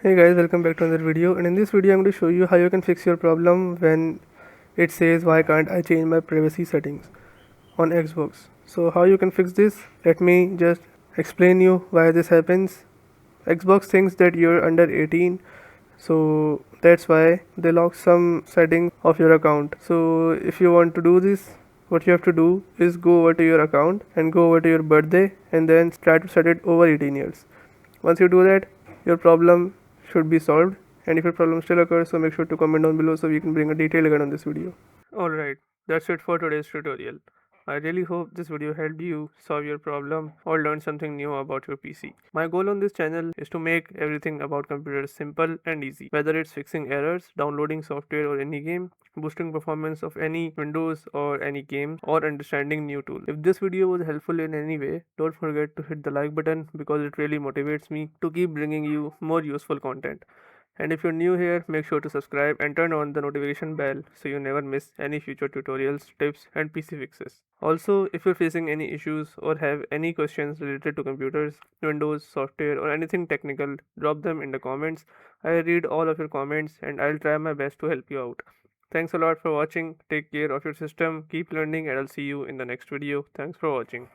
Hey guys, welcome back to another video, and in this video I'm going to show you how you can fix your problem when it says why can't I change my privacy settings on Xbox. So how you can fix this? Let me just explain you why this happens. Xbox thinks that you're under 18, so that's why they lock some settings of your account. So if you want to do this, what you have to do is go over to your account and go over to your birthday and then try to set it over 18 years. Once you do that, your problem should be solved, and if your problem still occurs, so make sure to comment down below so we can bring a detailed guide on this video. Alright, that's it for today's tutorial. I really hope this video helped you solve your problem or learn something new about your PC. My goal on this channel is to make everything about computers simple and easy, whether it's fixing errors, downloading software or any game, boosting performance of any Windows or any game, or understanding new tools. If this video was helpful in any way, don't forget to hit the like button because it really motivates me to keep bringing you more useful content. And if you're new here, make sure to subscribe and turn on the notification bell so you never miss any future tutorials, tips, and PC fixes. Also, if you're facing any issues or have any questions related to computers, Windows, software, or anything technical, drop them in the comments. I read all of your comments and I'll try my best to help you out. Thanks a lot for watching. Take care of your system, keep learning, and I'll see you in the next video. Thanks for watching.